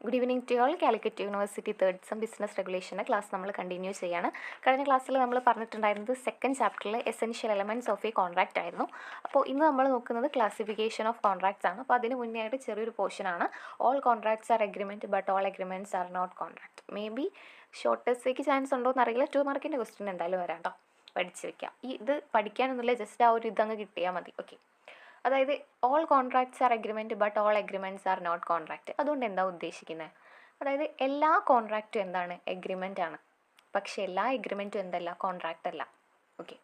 Good evening to all. Calicut university third sem business റെഗുലേഷൻ്റെ class നമ്മൾ continue ചെയ്യാണ്. കഴിഞ്ഞ ക്ലാസ്സിൽ നമ്മൾ പറഞ്ഞിട്ടുണ്ടായിരുന്നത് സെക്കൻഡ് ചാപ്റ്ററിലെ essential elements of a contract ആയിരുന്നു. അപ്പോൾ ഇന്ന് നമ്മൾ നോക്കുന്നത് ക്ലാസിഫിക്കേഷൻ ഓഫ് കോൺട്രാക്ട്സ് ആണ്. അപ്പോൾ അതിന് മുന്നേ ആയിട്ട് ചെറിയൊരു പോർഷനാണ് all contracts are agreement but all agreements are not contract. May be ഷോർട്ടേഴ്സേക്ക് ചാൻസ് ഉണ്ടോ എന്നറിയില്ല. 2 മാർക്കിൻ്റെ ക്വസ്റ്റ്യൻ എന്തായാലും വരാം കേട്ടോ. പഠിച്ച് വെക്കാം. ഇത് പഠിക്കാനൊന്നുമില്ല, ജസ്റ്റ് ആ ഒരു ഇതങ്ങ് കിട്ടിയാൽ മതി. ഓക്കെ, അതായത് all contracts are agreement but all agreements are not contract. അതുകൊണ്ട് എന്താ ഉദ്ദേശിക്കുന്നത്? അതായത് എല്ലാ കോൺട്രാക്റ്റും എന്താണ്? എഗ്രിമെൻ്റ് ആണ്. പക്ഷേ എല്ലാ എഗ്രിമെൻറ്റും എന്തല്ല? കോൺട്രാക്റ്റ് അല്ല. ഓക്കെ,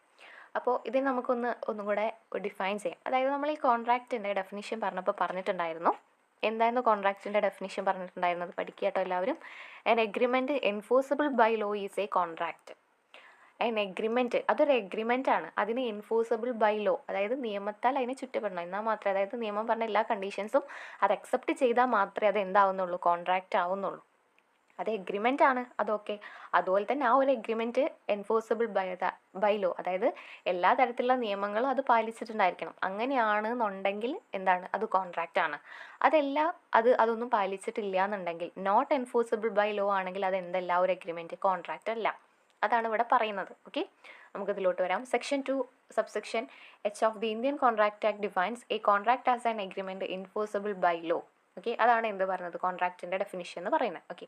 അപ്പോൾ ഇത് ഒന്നും കൂടെ ഡിഫൈൻ ചെയ്യാം. അതായത് നമ്മൾ ഈ കോൺട്രാക്റ്റിൻ്റെ ഡെഫിനിഷൻ പറഞ്ഞിട്ടുണ്ടായിരുന്നു. എന്തായിരുന്നു കോൺട്രാക്റ്റിൻ്റെ ഡെഫിനിഷൻ പറഞ്ഞിട്ടുണ്ടായിരുന്നത്? പഠിക്കുക കേട്ടോ എല്ലാവരും. An agreement enforceable by law is a contract. Agreement അതൊരു എഗ്രിമെൻ്റ് ആണ്. അതിന് എൻഫോഴ്സബിൾ ബൈ ലോ, അതായത് നിയമത്താൽ അതിനെ ചുറ്റപ്പെടണം. എന്നാൽ മാത്രമേ, അതായത് നിയമം പറഞ്ഞ എല്ലാ കണ്ടീഷൻസും അത് അക്സെപ്റ്റ് ചെയ്താൽ മാത്രമേ അത് എന്താവുന്നുള്ളൂ? കോൺട്രാക്റ്റ് ആവുന്നുള്ളൂ. അത് എഗ്രിമെൻ്റ് ആണ്, അതൊക്കെ. അതുപോലെ തന്നെ ആ ഒരു എഗ്രിമെൻറ്റ് എൻഫോഴ്സബിൾ ബൈ ലോ, അതായത് എല്ലാ തരത്തിലുള്ള നിയമങ്ങളും അത് പാലിച്ചിട്ടുണ്ടായിരിക്കണം. അങ്ങനെയാണെന്നുണ്ടെങ്കിൽ എന്താണ്? അത് കോൺട്രാക്റ്റ് ആണ്. അതൊന്നും പാലിച്ചിട്ടില്ല എന്നുണ്ടെങ്കിൽ, നോട്ട് എൻഫോഴ്സബിൾ ബൈ ലോ ആണെങ്കിൽ അത് എന്തല്ല? ഒരു എഗ്രിമെൻറ്റ് കോൺട്രാക്റ്റ് അല്ല. അതാണ് ഇവിടെ പറയുന്നത്. ഓക്കെ, നമുക്കിതിലോട്ട് വരാം. Section 2 subsection H of the Indian contract act defines a contract as an agreement enforceable by law. Okay, അതാണ് എന്ത് പറയുന്നത്? കോൺട്രാക്റ്റിൻ്റെ ഡെഫിനിഷൻ എന്ന് പറയുന്നത്. Okay,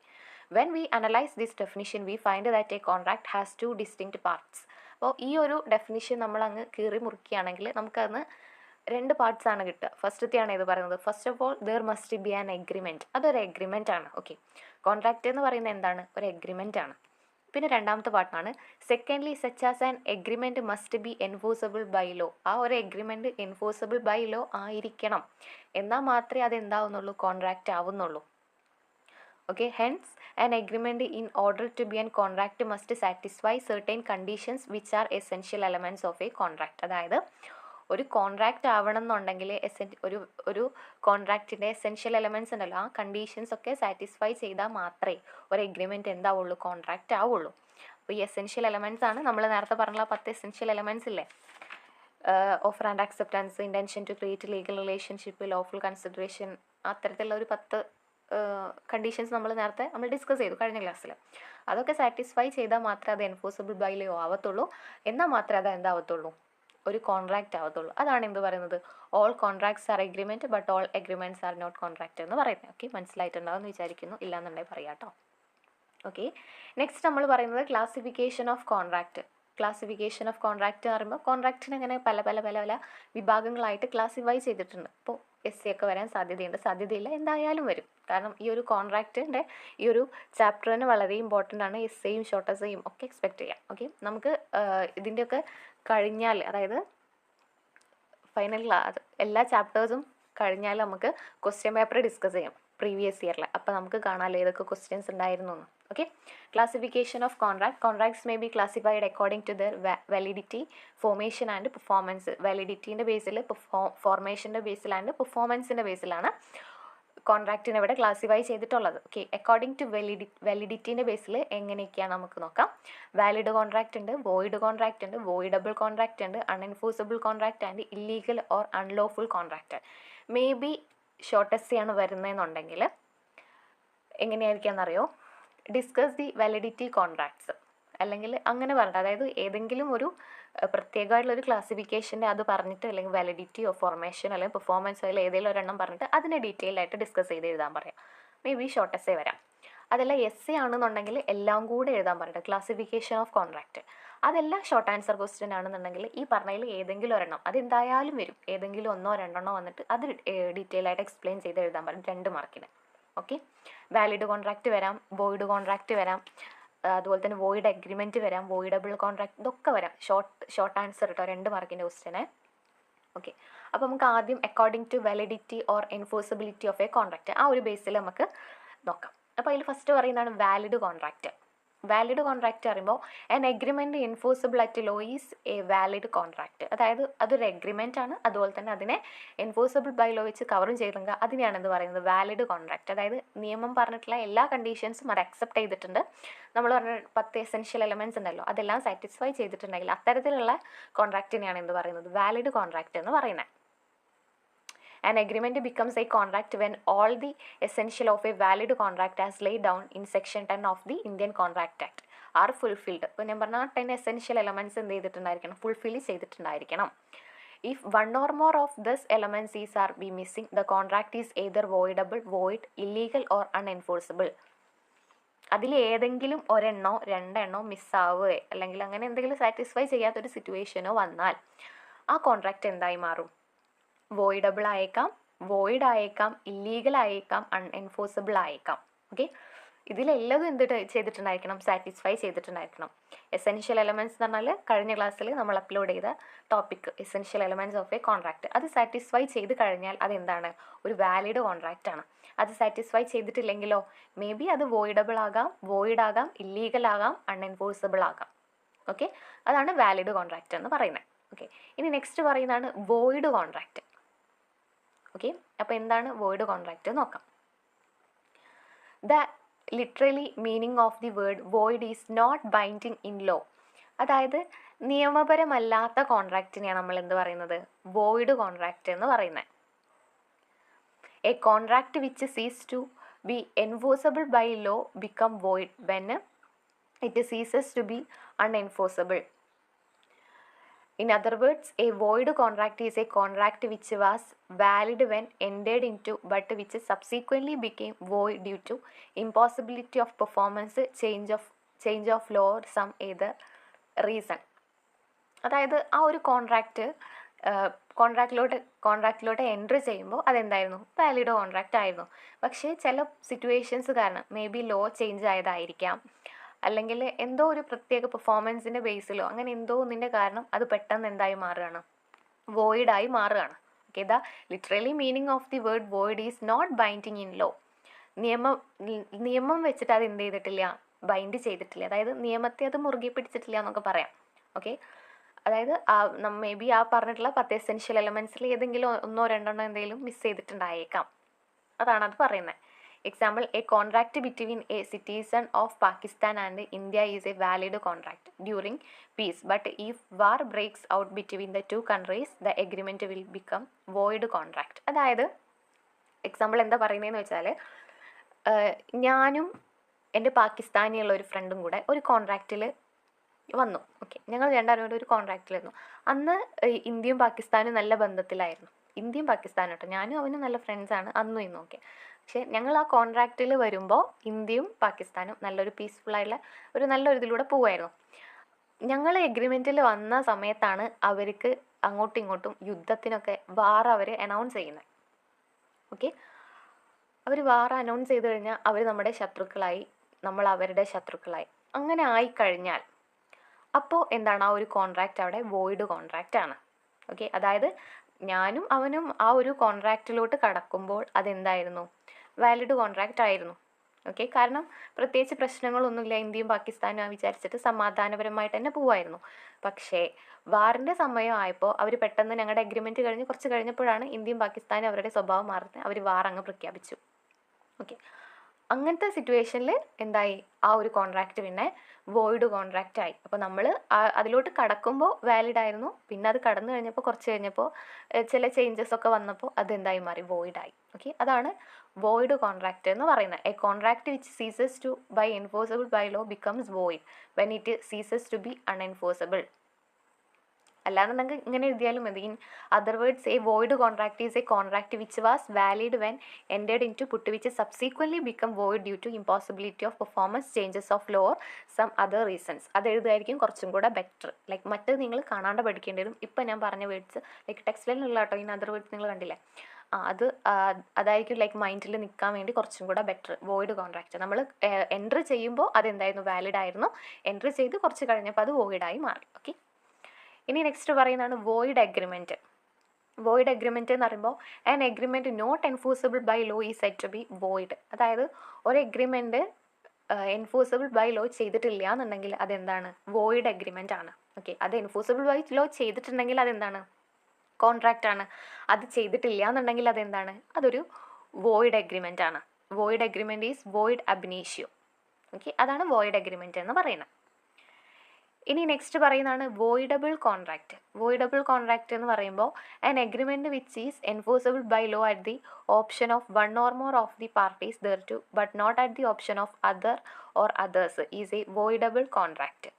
when we analyse this definition we find that a contract has 2 distinct parts. അപ്പോൾ ഈ ഒരു definition നമ്മൾ അങ്ങ് കീറി മുറിക്കുകയാണെങ്കിൽ നമുക്കതിന് 2 പാർട്സ് ആണ് കിട്ടുക. ഫസ്റ്റത്തെയാണ് ഇത് പറയുന്നത്. First of all there must be an agreement. അതൊരു എഗ്രിമെൻ്റ് ആണ്. ഓക്കെ, കോൺട്രാക്റ്റ് എന്ന് പറയുന്നത് എന്താണ്? ഒരു എഗ്രിമെൻ്റ് ആണ്. പിന്നെ രണ്ടാമത്തെ പാർട്ടാണ് secondly such as an agreement must be enforceable by law. ആ ഒരു എഗ്രിമെൻറ്റ് എൻഫോഴ്സബിൾ ബൈ ലോ ആയിരിക്കണം. എന്നാൽ മാത്രമേ അത് എന്താവുന്നുള്ളൂ? കോൺട്രാക്റ്റ് ആവുന്നുള്ളൂ. Okay, hence an agreement in order to be an contract must satisfy certain conditions which are essential elements of a contract. അതായത് ഒരു കോൺട്രാക്റ്റ് ആവണം എന്നുണ്ടെങ്കിൽ ഒരു കോൺട്രാക്റ്റിൻ്റെ എസെൻഷ്യൽ എലമെൻറ്റ്സ് ഉണ്ടല്ലോ, ആ കണ്ടീഷൻസ് ഒക്കെ സാറ്റിസ്ഫൈ ചെയ്താൽ മാത്രമേ ഒരു എഗ്രിമെൻറ്റ് എന്താവുള്ളൂ? കോൺട്രാക്റ്റ് ആവുള്ളൂ. അപ്പോൾ ഈ എസെൻഷ്യൽ എലമെൻറ്റ്സ് ആണ് നമ്മൾ നേരത്തെ പറഞ്ഞ 10 എസെൻഷ്യൽ എലമെൻറ്റ്സ് ഇല്ലേ? Offer and acceptance, intention to create legal relationship, lawful consideration, അത്തരത്തിലുള്ള ഒരു 10 കണ്ടീഷൻസ് നമ്മൾ ഡിസ്കസ് ചെയ്തു കഴിഞ്ഞ ക്ലാസ്സിൽ. അതൊക്കെ സാറ്റിസ്ഫൈ ചെയ്താൽ മാത്രമേ അത് എൻഫോഴ്സബിൾ ബൈ ലോ ആവത്തുള്ളൂ. എന്നാൽ മാത്രമേ അത് എന്താവത്തുള്ളൂ? ഒരു കോൺട്രാക്റ്റ് ആവത്തുള്ളൂ. അതാണ് എന്ത് പറയുന്നത്? All contracts are agreement but all agreements are not contract എന്ന് പറയുന്നത്. ഓക്കെ, മനസ്സിലായിട്ടുണ്ടാവുമെന്ന് വിചാരിക്കുന്നു. ഇല്ലാന്നുണ്ടെങ്കിൽ പറയാം കേട്ടോ. ഓക്കെ, നെക്സ്റ്റ് നമ്മൾ പറയുന്നത് classification of contract. Classification of contract എന്ന് പറയുമ്പോൾ കോൺട്രാക്റ്റിന് അങ്ങനെ പല വിഭാഗങ്ങളായിട്ട് ക്ലാസിഫൈ ചെയ്തിട്ടുണ്ട്. ഇപ്പോൾ SC ഒക്കെ വരാൻ സാധ്യതയില്ല, എന്തായാലും വരും. കാരണം ഈ ഒരു കോൺട്രാക്റ്റിൻ്റെ ഈ ഒരു ചാപ്റ്ററിന് വളരെ ഇമ്പോർട്ടൻ്റ് ആണ്. SAയും ഷോർട്ട് എസ്സേയും ഒക്കെ എക്സ്പെക്റ്റ് ചെയ്യാം. ഓക്കെ, നമുക്ക് ഇതിൻ്റെയൊക്കെ കഴിഞ്ഞാൽ, അതായത് ഫൈനൽ എല്ലാ ചാപ്റ്റേഴ്സും കഴിഞ്ഞാൽ നമുക്ക് ക്വസ്റ്റ്യൻ പേപ്പർ ഡിസ്കസ് ചെയ്യാം പ്രീവിയസ് ഇയറിൽ. അപ്പോൾ നമുക്ക് കാണാമല്ലോ ഏതൊക്കെ ക്വസ്റ്റ്യൻസ് ഉണ്ടായിരുന്നു എന്ന്. Okay, classification of contracts may be classified according to their validity, formation and performance. വാലിഡിറ്റീൻ്റെ ബേസിൽ, ഫോർമേഷൻ്റെ ബേസിൽ ആൻഡ് പെർഫോമൻസിൻ്റെ ബേസിലാണ് കോൺട്രാക്റ്റിനെ ഇവിടെ ക്ലാസിഫൈ ചെയ്തിട്ടുള്ളത്. ഓക്കെ, അക്കോർഡിംഗ് ടു വാലിഡിറ്റീൻ്റെ ബേസിൽ എങ്ങനെയൊക്കെയാണ് നമുക്ക് നോക്കാം. വാലിഡ് കോൺട്രാക്റ്റ് ഉണ്ട്, വോയിഡ് കോൺട്രാക്റ്റ് ഉണ്ട്, വോയിഡബിൾ കോൺട്രാക്റ്റ് ഉണ്ട്, unenforceable contract and illegal or unlawful contract. May be short എസ്സേയാണ് വരുന്നതെന്നുണ്ടെങ്കിൽ എങ്ങനെയായിരിക്കാമെന്നറിയോ? Discuss the validity contracts, അല്ലെങ്കിൽ അങ്ങനെ പറഞ്ഞിട്ട്, അതായത് ഏതെങ്കിലും ഒരു പ്രത്യേകമായിട്ടുള്ളൊരു ക്ലാസിഫിക്കേഷൻ്റെ അത് പറഞ്ഞിട്ട്, അല്ലെങ്കിൽ വാലിഡിറ്റിയോ ഫോർമേഷൻ അല്ലെങ്കിൽ പെർഫോമൻസോ അല്ലെങ്കിൽ ഏതെങ്കിലും ഒരെണ്ണം പറഞ്ഞിട്ട് അതിനെ ഡീറ്റെയിൽ ആയിട്ട് ഡിസ്കസ് ചെയ്ത് എഴുതാൻ പറയാം. മേ ബി ഷോർട്ട് എസ്സേ വരാം. അതല്ല SC ആണെന്നുണ്ടെങ്കിൽ എല്ലാം കൂടെ എഴുതാൻ പറഞ്ഞിട്ട് ക്ലാസിഫിക്കേഷൻ ഓഫ് കോൺട്രാക്റ്റ്. അതെല്ലാം ഷോർട്ട് ആൻസർ ക്വസ്റ്റ്യൻ ആണെന്നുണ്ടെങ്കിൽ ഈ പറഞ്ഞതിൽ ഏതെങ്കിലും ഒരെണ്ണം അതെന്തായാലും വരും. ഏതെങ്കിലും 1-2 വന്നിട്ട് അത് ഡീറ്റെയിൽ ആയിട്ട് എക്സ്പ്ലെയിൻ ചെയ്ത് എഴുതാൻ പറയും 2 മാർക്കിന്. ഓക്കെ, വാലിഡ് കോൺട്രാക്റ്റ് വരാം, വോയിഡ് കോൺട്രാക്റ്റ് വരാം, അതുപോലെ തന്നെ വോയിഡ് എഗ്രിമെൻറ്റ് വരാം, വോയിഡബിൾ കോൺട്രാക്ട്, ഇതൊക്കെ വരാം. ഷോർട്ട് ആൻസർ കേട്ടോ, 2 മാർക്കിൻ്റെ ക്വസ്റ്റ്യനെ. ഓക്കെ, അപ്പോൾ നമുക്ക് ആദ്യം according to validity or enforceability of a contract, ആ ഒരു ബേസിൽ നമുക്ക് നോക്കാം. അപ്പോൾ അതിൽ ഫസ്റ്റ് പറയുന്നതാണ് വാലിഡ് കോൺട്രാക്റ്റ്. വാലിഡ് കോൺട്രാക്റ്റ് പറയുമ്പോൾ an agreement enforceable at law is a valid contract. അതായത് അതൊരു എഗ്രിമെൻ്റ് ആണ്, അതുപോലെ തന്നെ അതിനെ എൻഫോഴ്സബിൾ ബൈ ലോ വെച്ച് കവറും ചെയ്തെങ്കിൽ അതിനെയാണ് എന്ത് പറയുന്നത്? Valid contract. അതായത് നിയമം പറഞ്ഞിട്ടുള്ള എല്ലാ കണ്ടീഷൻസും അത് അക്സെപ്റ്റ് ചെയ്തിട്ടുണ്ട്. നമ്മൾ പറഞ്ഞ 10 എസെൻഷ്യൽ എലമെൻറ്റ്സ് ഉണ്ടല്ലോ, അതെല്ലാം സാറ്റിസ്ഫൈ ചെയ്തിട്ടുണ്ടെങ്കിൽ അത്തരത്തിലുള്ള കോൺട്രാക്റ്റിനെയാണ് എന്ത് പറയുന്നത്? വാലിഡ് കോൺട്രാക്റ്റ് എന്ന് പറയുന്നത്. An agreement becomes a contract when all the essential of a valid contract as laid down in section 10 of the Indian Contract Act are fulfilled. ഇപ്പോൾ ഞാൻ പറഞ്ഞ 10 essential elements എന്ത് ചെയ്തിട്ടുണ്ടായിരിക്കണം, fulfil ചെയ്തിട്ടുണ്ടായിരിക്കണം. If one or more of these elements are missing, the contract is either voidable, void, illegal or unenforceable. അതിൽ ഏതെങ്കിലും ഒരെണ്ണോ രണ്ടെണ്ണോ മിസ്സാവുകയോ അല്ലെങ്കിൽ അങ്ങനെ എന്തെങ്കിലും satisfy ചെയ്യാത്തൊരു സിറ്റുവേഷനോ വന്നാൽ ആ കോൺട്രാക്റ്റ് എന്തായി മാറും? വോയിഡബിൾ ആയേക്കാം, വോയിഡ് ആയേക്കാം, ഇല്ലീഗൽ ആയേക്കാം, അൺഎൻഫോഴ്സബിൾ ആയേക്കാം. ഓക്കെ, ഇതിലെല്ലതും എന്ത് ചെയ്തിട്ടുണ്ടായിരിക്കണം? സാറ്റിസ്ഫൈ ചെയ്തിട്ടുണ്ടായിരിക്കണം. എസെൻഷ്യൽ എലമെൻറ്റ്സ് എന്ന് പറഞ്ഞാൽ കഴിഞ്ഞ ക്ലാസ്സിൽ നമ്മൾ അപ്ലോഡ് ചെയ്ത topic essential elements of a contract. അത് സാറ്റിസ്ഫൈ ചെയ്ത് കഴിഞ്ഞാൽ അതെന്താണ്? ഒരു വാലിഡ് കോൺട്രാക്റ്റ് ആണ്. അത് സാറ്റിസ്ഫൈ ചെയ്തിട്ടില്ലെങ്കിലോ മേ ബി അത് വോയിഡബിൾ ആകാം, വോയിഡ് ആകാം, ഇല്ലീഗൽ ആകാം, അൺഎൻഫോഴ്സബിൾ ആകാം. ഓക്കെ, അതാണ് വാലിഡ് കോൺട്രാക്റ്റ് എന്ന് പറയുന്നത്. ഓക്കെ, ഇനി നെക്സ്റ്റ് പറയുന്നതാണ് വോയിഡ് കോൺട്രാക്റ്റ്. ഓക്കെ, അപ്പോൾ എന്താണ് വോയിഡ് കോൺട്രാക്റ്റ് നോക്കാം. The literally meaning of the word void is not binding in law. അതായത് നിയമപരമല്ലാത്ത കോൺട്രാക്റ്റിനെയാണ് നമ്മൾ എന്ത് പറയുന്നത്? വോയിഡ് കോൺട്രാക്റ്റ് എന്ന് പറയുന്നത്. A contract which ceases to be enforceable by law become void when it ceases to be unenforceable. In other words, a void contract is a contract which was valid when entered into but which subsequently became void due to impossibility of performance, change of law or some other reason. അതായത് ആ ഒരു കോൺട്രാക്റ്റിലോട്ട് entry ചെയ്യുമ്പോൾ അതെന്തായിരുന്നു? Valid contract ആയിരുന്നു. പക്ഷേ ചില situations കാരണം may be law change ആയതായിരിക്കാം, അല്ലെങ്കിൽ എന്തോ ഒരു പ്രത്യേക പെർഫോമൻസിൻ്റെ ബേസിലോ അങ്ങനെ എന്തോ ഒന്നിൻ്റെ കാരണം അത് പെട്ടെന്ന് എന്തായി മാറുകയാണ്? വോയിഡായി മാറുകയാണ്. Okay, the literally meaning of the word void is not binding in law. നിയമം വെച്ചിട്ട് അത് എന്ത് ചെയ്തിട്ടില്ല? ബൈൻഡ് ചെയ്തിട്ടില്ല. അതായത് നിയമത്തെ അത് മുറുകെ പിടിച്ചിട്ടില്ല എന്നൊക്കെ പറയാം. ഓക്കെ, അതായത് മേ ബി ആ പറഞ്ഞിട്ടുള്ള 10 എസെൻഷ്യൽ എലമെൻറ്റ്സിൽ ഏതെങ്കിലും ഒന്നോ രണ്ടെണ്ണോ എന്തെങ്കിലും മിസ് ചെയ്തിട്ടുണ്ടായേക്കാം. അതാണ് അത് പറയുന്നത്. Example, a contract between a citizen of Pakistan and India is a valid contract during peace. But if war breaks out between the two countries, the agreement will become void contract. അതായത് example എന്താ പറയുന്നതെന്ന് വെച്ചാൽ, ഞാനും എൻ്റെ പാകിസ്ഥാനിയുള്ള ഒരു ഫ്രണ്ടും കൂടെ ഒരു കോൺട്രാക്റ്റിൽ വന്നു. ഓക്കെ, ഞങ്ങൾ രണ്ടാരും കൂടെ ഒരു കോൺട്രാക്റ്റിലായിരുന്നു. അന്ന് ഇന്ത്യയും പാകിസ്ഥാനും നല്ല ബന്ധത്തിലായിരുന്നു. ഇന്ത്യയും പാകിസ്ഥാനും കേട്ടോ, ഞാനും അവനും നല്ല ഫ്രണ്ട്സാണ് അന്നും ഇന്നും. ഓക്കെ, പക്ഷേ ഞങ്ങൾ ആ കോൺട്രാക്റ്റിൽ വരുമ്പോൾ ഇന്ത്യയും പാകിസ്ഥാനും നല്ലൊരു പീസ്ഫുള്ളായിട്ടുള്ള ഒരു നല്ലൊരു ഇതിലൂടെ പോവുമായിരുന്നു. ഞങ്ങൾ എഗ്രിമെൻറ്റിൽ വന്ന സമയത്താണ് അവർക്ക് അങ്ങോട്ടും ഇങ്ങോട്ടും യുദ്ധത്തിനൊക്കെ വാർ അവർ അനൗൺസ് ചെയ്യുന്നത്. ഓക്കെ, അവർ വാർ അനൗൺസ് ചെയ്ത് കഴിഞ്ഞാൽ അവർ നമ്മുടെ ശത്രുക്കളായി, നമ്മൾ അവരുടെ ശത്രുക്കളായി. അങ്ങനെ ആയിക്കഴിഞ്ഞാൽ അപ്പോൾ എന്താണ്? ആ ഒരു കോൺട്രാക്റ്റ് അവിടെ വോയിഡ് കോൺട്രാക്റ്റ് ആണ്. ഓക്കെ, അതായത് ഞാനും അവനും ആ ഒരു കോൺട്രാക്റ്റിലോട്ട് കടക്കുമ്പോൾ അതെന്തായിരുന്നു? വാലിഡ് കോൺട്രാക്റ്റ് ആയിരുന്നു. ഓക്കെ, കാരണം പ്രത്യേകിച്ച് പ്രശ്നങ്ങളൊന്നുമില്ല, ഇന്ത്യയും പാകിസ്ഥാനും വിചാരിച്ചിട്ട് സമാധാനപരമായിട്ട് തന്നെ പോവായിരുന്നു. പക്ഷേ വാറിൻ്റെ സമയമായപ്പോൾ അവർ പെട്ടെന്ന് ഞങ്ങളുടെ അഗ്രിമെൻറ്റ് കഴിഞ്ഞ് കുറച്ച് കഴിഞ്ഞപ്പോഴാണ് ഇന്ത്യയും പാകിസ്ഥാനും അവരുടെ സ്വഭാവം മാറുന്നത്, അവർ വാർ അങ്ങ് പ്രഖ്യാപിച്ചു. ഓക്കെ, അങ്ങനത്തെ സിറ്റുവേഷനിൽ എന്തായി? ആ ഒരു കോൺട്രാക്റ്റ് പിന്നെ വോയിഡ് കോൺട്രാക്റ്റ് ആയി. അപ്പോൾ നമ്മൾ അതിലോട്ട് കടക്കുമ്പോൾ വാലിഡ് ആയിരുന്നു, പിന്നെ അത് കടന്നു കഴിഞ്ഞപ്പോൾ കുറച്ച് കഴിഞ്ഞപ്പോൾ ചില ചേഞ്ചസ് ഒക്കെ വന്നപ്പോൾ അതെന്തായി മാറി? വോയിഡായി. ഓക്കെ, അതാണ് വോയിഡ് കോൺട്രാക്റ്റ് എന്ന് പറയുന്നത്. A contract which ceases to by enforceable by law becomes void when it ceases to be unenforceable. അല്ലാന്നുണ്ടെങ്കിൽ ഇങ്ങനെ എഴുതിയാലും മതി. In other words, a void contract is a contract which was valid when entered in to but which subsequently become void due to impossibility of performance, changes of law or some other reasons. അത് എഴുതുമായിരിക്കും കുറച്ചും കൂടെ better. Like മറ്റത് നിങ്ങൾ കാണാണ്ട് പഠിക്കേണ്ടി വരും. ഇപ്പം ഞാൻ പറഞ്ഞ വേർഡ്സ് ലൈക്ക് ടെക്സ്റ്റിലുള്ള കേട്ടോ, ഇൻ അതർ വേർഡ്സ് നിങ്ങൾ കണ്ടില്ലേ, അതായിരിക്കും ലൈക്ക് മൈൻഡിൽ നിൽക്കാൻ വേണ്ടി കുറച്ചും കൂടെ ബെറ്റർ. വോയിഡ് കോൺട്രാക്റ്റ് നമ്മൾ എൻട്രി ചെയ്യുമ്പോൾ അതെന്തായിരുന്നു? വാലിഡ് ആയിരുന്നു. എൻട്രി ചെയ്ത് കുറച്ച് കഴിഞ്ഞപ്പോൾ അത് വോയിഡായി മാറി. ഓക്കെ, ഇനി നെക്സ്റ്റ് പറയുന്നതാണ് വോയിഡ് അഗ്രിമെൻറ്റ്. വോയിഡ് അഗ്രിമെൻറ്റ് എന്ന് പറയുമ്പോൾ an agreement not enforceable by law is set to be void. അതായത് ഒരു എഗ്രിമെൻറ്റ് എൻഫോഴ്സബിൾ ബൈ ലോ ചെയ്തിട്ടില്ല എന്നുണ്ടെങ്കിൽ അതെന്താണ്? വോയിഡ് അഗ്രിമെൻ്റ് ആണ്. ഓക്കെ, അത് എൻഫോഴ്സബിൾ ബൈ ലോ ചെയ്തിട്ടുണ്ടെങ്കിൽ അതെന്താണ്? കോൺട്രാക്റ്റ് ആണ്. അത് ചെയ്തിട്ടില്ല എന്നുണ്ടെങ്കിൽ അതെന്താണ്? അതൊരു വോയിഡ് അഗ്രിമെൻ്റ് ആണ്. Void agreement is void ab initio. Okay, അതാണ് വോയിഡ് അഗ്രിമെൻറ്റ് എന്ന് പറയുന്നത്. ഇനി നെക്സ്റ്റ് പറയുന്നതാണ് വോയിഡബിൾ കോൺട്രാക്റ്റ്. വോയിഡബിൾ കോൺട്രാക്റ്റ് എന്ന് പറയുമ്പോൾ an agreement which is enforceable by law at the option of one or more of the parties there to but not at the option of other or others is a voidable contract.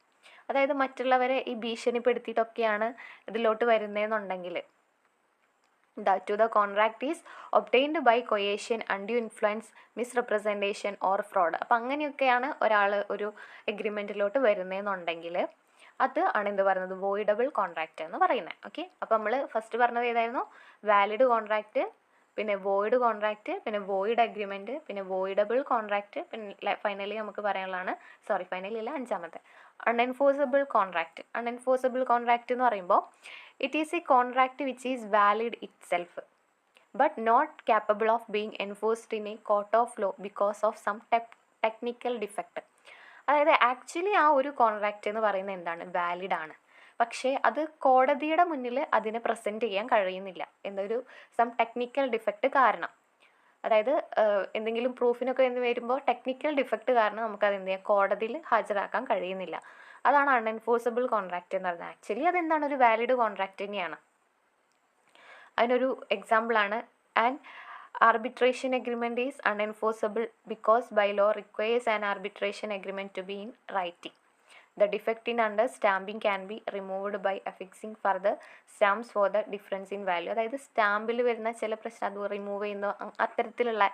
അതായത് മറ്റുള്ളവരെ ഈ ഭീഷണിപ്പെടുത്തിയിട്ടൊക്കെയാണ് ഇതിലോട്ട് വരുന്നതെന്നുണ്ടെങ്കിൽ that to the contract is obtained by coercion, undue influence, misrepresentation or fraud. അപ്പം അങ്ങനെയൊക്കെയാണ് ഒരാൾ ഒരു എഗ്രിമെൻറ്റിലോട്ട് വരുന്നതെന്നുണ്ടെങ്കിൽ അത് ആണ് എന്ത് പറയുന്നത് വോയിഡബിൾ കോൺട്രാക്റ്റ് എന്ന് പറയുന്നത്. ഓക്കെ, അപ്പോൾ നമ്മൾ ഫസ്റ്റ് പറഞ്ഞത് ഏതായിരുന്നു? വാലിഡ് കോൺട്രാക്റ്റ്, പിന്നെ വോയിഡ് കോൺട്രാക്റ്റ്, പിന്നെ വോയിഡ് അഗ്രിമെൻറ്റ്, പിന്നെ വോയിഡബിൾ കോൺട്രാക്റ്റ്, പിന്നെ ഫൈനലി നമുക്ക് പറയാനുള്ളതാണ്, ഫൈനലി അല്ല, അഞ്ചാമത്തെ അൺഎൻഫോഴ്സബിൾ കോൺട്രാക്റ്റ്. അൺഎൻഫോഴ്സബിൾ കോൺട്രാക്റ്റ് എന്ന് പറയുമ്പോൾ it is a contract which is valid itself but not capable of being enforced in a court of law because of some technical defect. അതായത് actually ആ ഒരു contract എന്ന് പറയുന്നത് എന്താണ്? വാലിഡ് ആണ്, പക്ഷേ അത് കോടതിയുടെ മുന്നിൽ അതിനെ പ്രസൻറ്റ് ചെയ്യാൻ കഴിയുന്നില്ല എന്നൊരു സം ടെക്നിക്കൽ ഡിഫക്റ്റ് കാരണം. അതായത് എന്തെങ്കിലും പ്രൂഫിനൊക്കെ എന്ന് വരുമ്പോൾ ടെക്നിക്കൽ ഡിഫക്റ്റ് കാരണം നമുക്കത് എന്ത് ചെയ്യാം, കോടതിയിൽ ഹാജരാക്കാൻ കഴിയുന്നില്ല. അതാണ് അൺഎൻഫോഴ്സബിൾ കോൺട്രാക്റ്റ് എന്ന് പറയുന്നത്. ആക്ച്വലി അതെന്താണ്? ഒരു വാലിഡ് കോൺട്രാക്റ്റ് തന്നെയാണ്. അതിനൊരു എക്സാമ്പിളാണ് and arbitration agreement is unenforceable because by law requires an arbitration agreement to be in writing. The defect in understamping can be removed by affixing further stamps for the difference in value. അതായത് സ്റ്റാമ്പിൽ വരുന്ന ചില പ്രശ്നം അത് remove ചെയ്യുന്ന അത്തരത്തിലുള്ള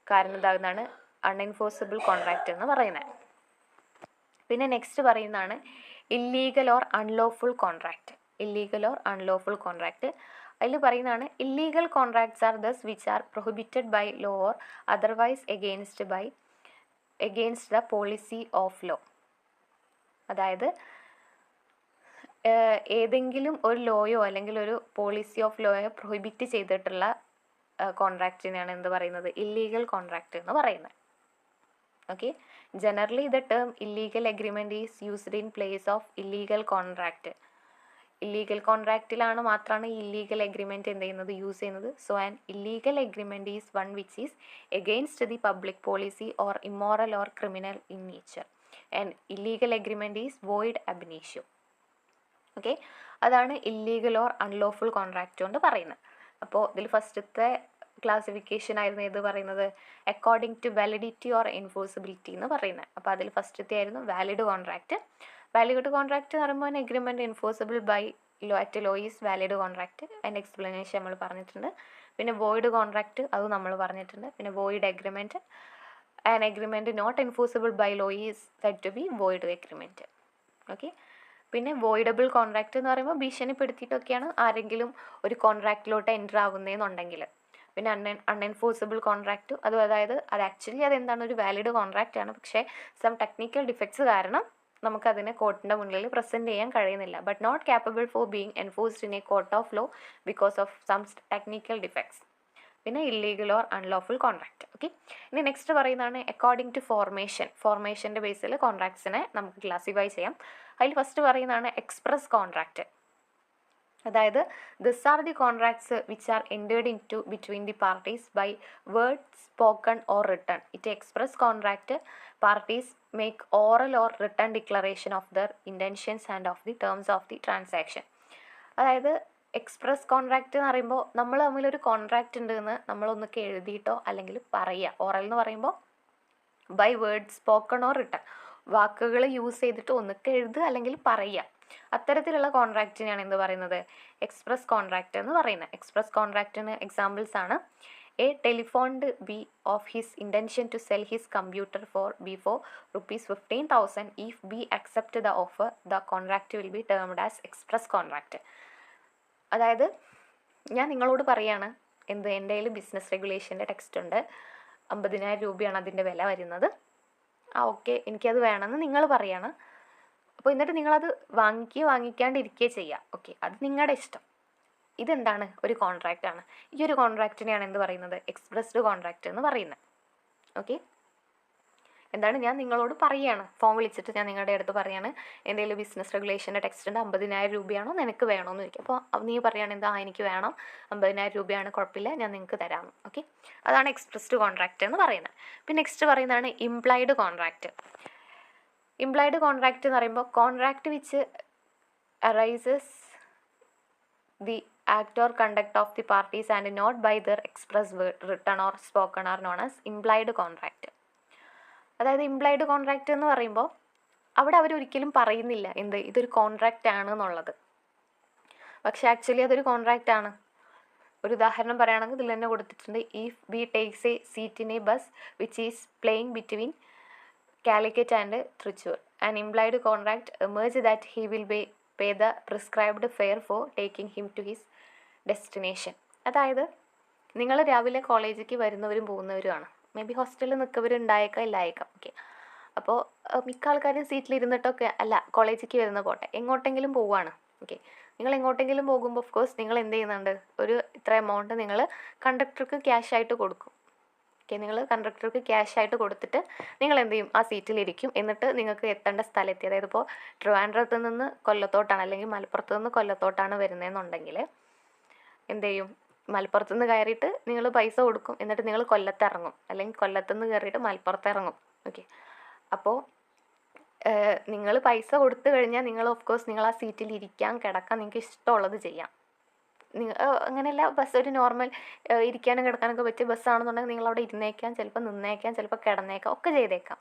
കാരണം ഇതാകുന്നതാണ് അൺഎൻഫോഴ്സബിൾ contract എന്ന് പറയുന്നത്. പിന്നെ നെക്സ്റ്റ് പറയുന്നതാണ് illegal or unlawful contract. Illegal or unlawful contract അതിൽ പറയുന്നതാണ് illegal contracts are those which are prohibited by law or otherwise against the policy of law. അതായത് ഏതെങ്കിലും ഒരു ലോയോ അല്ലെങ്കിൽ ഒരു പോളിസി ഓഫ് ലോയോ പ്രൊഹിബിറ്റ് ചെയ്തിട്ടുള്ള കോൺട്രാക്റ്റിനെയാണ് എന്ത് പറയുന്നത്? ഇല്ലീഗൽ കോൺട്രാക്റ്റ് എന്ന് പറയുന്നത്. Okay, generally the term illegal agreement is used in place of illegal contract. Illegal കോൺട്രാക്റ്റിലാണ് മാത്രമാണ് ഈ ഇല്ലീഗൽ അഗ്രിമെൻറ്റ് എന്ത് ചെയ്യുന്നത്? യൂസ് ചെയ്യുന്നത്. So an illegal agreement is one which is against the public policy or immoral or criminal in nature. And illegal agreement is void ab initio. Okay, അതാണ് illegal or unlawful contract കൊണ്ട് പറയുന്നത്. അപ്പോൾ ഇതിൽ ഫസ്റ്റത്തെ classification ആയിരുന്നു ഏത് പറയുന്നത്? According to validity or enforceability എന്ന് പറയുന്നത്. അപ്പോൾ അതിൽ ഫസ്റ്റത്തെ ആയിരുന്നു വാലിഡ് കോൺട്രാക്റ്റ്. വാലിഡ് കോൺട്രാക്റ്റ് എന്ന് പറയുമ്പോൾ agreement enforceable by law at law is valid contract. അതിൻ്റെ എക്സ്പ്ലനേഷൻ നമ്മൾ പറഞ്ഞിട്ടുണ്ട്. പിന്നെ വോയിഡ് കോൺട്രാക്റ്റ് അത് നമ്മൾ പറഞ്ഞിട്ടുണ്ട്. പിന്നെ void agreement an agreement not enforceable by law is said to be void agreement. Okay, പിന്നെ വോയിഡബിൾ കോൺട്രാക്റ്റ് എന്ന് പറയുമ്പോൾ ഭീഷണിപ്പെടുത്തിയിട്ടൊക്കെയാണ് ആരെങ്കിലും ഒരു കോൺട്രാക്റ്റിലോട്ട് എൻ്റർ ആവുന്നതെന്നുണ്ടെങ്കിൽ. പിന്നെ അൺഎൻഫോഴ്സിബിൾ കോൺട്രാക്റ്റ് അതായത് അത് ആക്ച്വലി അതെന്താണ്? ഒരു വാലിഡ് കോൺട്രാക്റ്റ് ആണ്, പക്ഷേ സം ടെക്നിക്കൽ ഡിഫക്ട്സ് കാരണം നമുക്കതിനെ കോർട്ടിൻ്റെ മുന്നിൽ പ്രസൻറ്റ് ചെയ്യാൻ കഴിയുന്നില്ല. But not capable for being enforced in a court of law because of some technical defects. പിന്നെ illegal or unlawful contract. Okay, ഇനി നെക്സ്റ്റ് പറയുന്നതാണ് അക്കോർഡിംഗ് ടു ഫോർമേഷൻ. ഫോർമേഷൻ്റെ ബേസിൽ കോൺട്രാക്ട്സിനെ നമുക്ക് ക്ലാസിഫൈ ചെയ്യാം. അതിൽ ഫസ്റ്റ് പറയുന്നതാണ് എക്സ്പ്രസ് കോൺട്രാക്റ്റ്. അതായത് this are the contracts which are entered in to between the parties by word spoken or written. It express contract parties make oral or written declaration of there intentions and of the terms of the transaction. അതായത് express contract എന്ന് പറയുമ്പോൾ നമ്മൾ തമ്മിലൊരു contract ഉണ്ടെന്ന് നമ്മളൊന്നൊക്കെ എഴുതിയിട്ടോ അല്ലെങ്കിൽ പറയുക. Oral എന്ന് പറയുമ്പോൾ by word spoken or written, വാക്കുകൾ യൂസ് ചെയ്തിട്ട് ഒന്നൊക്കെ എഴുതുക അല്ലെങ്കിൽ പറയുക. അത്തരത്തിലുള്ള കോൺട്രാക്റ്റിനെയാണ് എന്ത് പറയുന്നത്? എക്സ്പ്രസ് കോൺട്രാക്റ്റ് എന്ന് പറയുന്നത്. എക്സ്പ്രസ് കോൺട്രാക്റ്റിന് എക്സാമ്പിൾസ് ആണ് A telephoned B of his intention to sell his computer for ₹15,000 if B accept the offer the contract will be termed as express contract. അതായത് ഞാൻ നിങ്ങളോട് പറയാണ് എന്ത്, എൻ്റെ കയ്യിൽ ബിസിനസ് റെഗുലേഷൻ്റെ ടെക്സ്റ്റ് ഉണ്ട്, 50,000 രൂപയാണ് അതിൻ്റെ വില വരുന്നത്. ഓക്കെ, എനിക്കത് വേണമെന്ന് നിങ്ങൾ പറയാണ്. അപ്പോൾ എന്നിട്ട് നിങ്ങളത് വാങ്ങിക്കാണ്ടിരിക്കുകയോ ചെയ്യുക. ഓക്കെ, അത് നിങ്ങളുടെ ഇഷ്ടം. ഇതെന്താണ്? ഒരു കോൺട്രാക്റ്റാണ്. ഈ ഒരു കോൺട്രാക്റ്റിനെയാണ് എന്ത് പറയുന്നത്? എക്സ്പ്രസ്ഡ് കോൺട്രാക്റ്റ് എന്ന് പറയുന്നത്. ഓക്കെ, എന്താണ്? ഞാൻ നിങ്ങളോട് പറയുകയാണ്, ഫോൺ വിളിച്ചിട്ട് ഞാൻ നിങ്ങളുടെ അടുത്ത് പറയാണ് എൻ്റെ കയ്യിൽ ബിസിനസ് റെഗുലേഷൻ്റെ ടെക്സ്റ്റ് ഉണ്ട്, 50,000 രൂപയാണോ നിനക്ക് വേണമെന്ന് ചോദിക്കും. അപ്പോൾ നീ പറയുകയാണ് എന്താ, എനിക്ക് വേണം, 50,000 രൂപയാണ്, കുഴപ്പമില്ല, ഞാൻ നിങ്ങൾക്ക് തരാം. ഓക്കെ, അതാണ് എക്സ്പ്രസ്ഡ് കോൺട്രാക്റ്റ് എന്ന് പറയുന്നത്. പിന്നെ നെക്സ്റ്റ് പറയുന്നതാണ് ഇംപ്ലൈഡ് കോൺട്രാക്റ്റ്. ഇംപ്ലോയിഡ് കോൺട്രാക്റ്റ് എന്ന് പറയുമ്പോൾ contract which arises the act or conduct of the parties and not by their express word written or spoken are known as implied contract. അതായത് implied contract എന്ന് പറയുമ്പോൾ അവിടെ അവരൊരിക്കലും പറയുന്നില്ല ഇതൊരു കോൺട്രാക്റ്റ് ആണ് എന്നുള്ളത്. പക്ഷെ ആക്ച്വലി അതൊരു കോൺട്രാക്റ്റ് ആണ്. ഒരു ഉദാഹരണം പറയുകയാണെങ്കിൽ ഇതിൽ തന്നെ കൊടുത്തിട്ടുണ്ട്. If B takes a seat in a bus which is playing between Calicut and Thrissur, an implied contract emerge that he will pay the prescribed fare for taking him to his destination. അതായത് നിങ്ങൾ രാവിലെ കോളേജിലേക്ക് വരുന്നവരും പോകുന്നവരുമാണ്. മേ ബി ഹോസ്റ്റലിൽ നിൽക്കവരുണ്ടായേക്കാം ഇല്ലായേക്കാം. Okay, അപ്പോൾ മിക്ക ആൾക്കാരും സീറ്റിലിരുന്നിട്ടൊക്കെ അല്ല കോളേജിലേക്ക് വരുന്ന പോട്ടെ എങ്ങോട്ടെങ്കിലും പോവുകയാണ്. ഓക്കെ, നിങ്ങൾ എങ്ങോട്ടെങ്കിലും പോകുമ്പോൾ ഓഫ് കോഴ്സ് നിങ്ങൾ എന്ത് ചെയ്യുന്നുണ്ട്, ഒരു ഇത്ര എമൗണ്ട് നിങ്ങൾ കണ്ടക്ടർക്ക് ക്യാഷ് ആയിട്ട് കൊടുക്കും. ഓക്കെ, നിങ്ങൾ കണ്ടക്ടർക്ക് ക്യാഷ് ആയിട്ട് കൊടുത്തിട്ട് നിങ്ങൾ എന്ത് ചെയ്യും, ആ സീറ്റിലിരിക്കും. എന്നിട്ട് നിങ്ങൾക്ക് എത്തേണ്ട സ്ഥലത്ത്, അതായത് ഇപ്പോൾ ട്രിവാൻഡ്രത്ത് നിന്ന് കൊല്ലത്തോട്ടാണ് അല്ലെങ്കിൽ മലപ്പുറത്ത് നിന്ന് കൊല്ലത്തോട്ടാണ് വരുന്നതെന്നുണ്ടെങ്കിൽ എന്ത് ചെയ്യും, മലപ്പുറത്ത് നിന്ന് കയറിയിട്ട് നിങ്ങൾ പൈസ കൊടുക്കും. എന്നിട്ട് നിങ്ങൾ കൊല്ലത്ത് ഇറങ്ങും, അല്ലെങ്കിൽ കൊല്ലത്തുനിന്ന് കയറിയിട്ട് മലപ്പുറത്ത് ഇറങ്ങും. ഓക്കെ, അപ്പോൾ നിങ്ങൾ പൈസ കൊടുത്തു കഴിഞ്ഞാൽ നിങ്ങൾ ഓഫ് കോഴ്സ് നിങ്ങൾ ആ സീറ്റിൽ ഇരിക്കാൻ കിടക്കാൻ നിങ്ങൾക്ക് ഇഷ്ടമുള്ളത് ചെയ്യാം. അങ്ങനെയല്ല, ബസ് ഒരു നോർമൽ ഇരിക്കാനും കിടക്കാനൊക്കെ പറ്റിയ ബസ്സാണെന്നുണ്ടെങ്കിൽ നിങ്ങളവിടെ ഇരുന്നേക്കാം, ചിലപ്പോൾ നിന്നേക്കാം, ചിലപ്പോൾ കിടന്നേക്കാം, ഒക്കെ ചെയ്തേക്കാം.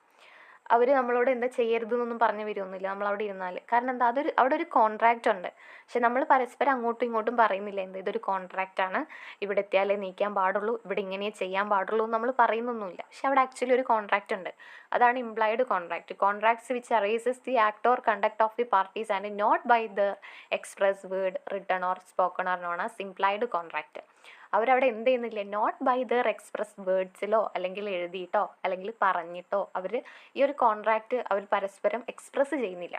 അവർ നമ്മളോട് എന്താ ചെയ്യരുതെന്നൊന്നും പറഞ്ഞു വരുമൊന്നുമില്ല നമ്മളവിടെ ഇരുന്നാൽ. കാരണം എന്താ, അവിടെ ഒരു കോൺട്രാക്റ്റ് ഉണ്ട്. പക്ഷെ നമ്മൾ പരസ്പരം അങ്ങോട്ടും ഇങ്ങോട്ടും പറയുന്നില്ല ഇതൊരു കോൺട്രാക്റ്റാണ്, ഇവിടെ എത്തിയാലേ നീക്കാൻ പാടുള്ളൂ, ഇവിടെ ഇങ്ങനെ ചെയ്യാൻ പാടുള്ളൂ എന്ന് നമ്മൾ പറയുന്നൊന്നുമില്ല. പക്ഷെ അവിടെ ആക്ച്വലി ഒരു കോൺട്രാക്റ്റ് ഉണ്ട്. അതാണ് implied contract. Contracts which arises the act or conduct of the parties and not by the express word written or spoken are known as implied contract. അവരവിടെ എന്ത് ചെയ്യുന്നില്ല, നോട്ട് ബൈ ദർ എക്സ്പ്രസ് വേർഡ്സിലോ അല്ലെങ്കിൽ എഴുതിയിട്ടോ അല്ലെങ്കിൽ പറഞ്ഞിട്ടോ അവർ ഈ ഒരു കോൺട്രാക്റ്റ് അവർ പരസ്പരം എക്സ്പ്രസ് ചെയ്യുന്നില്ല.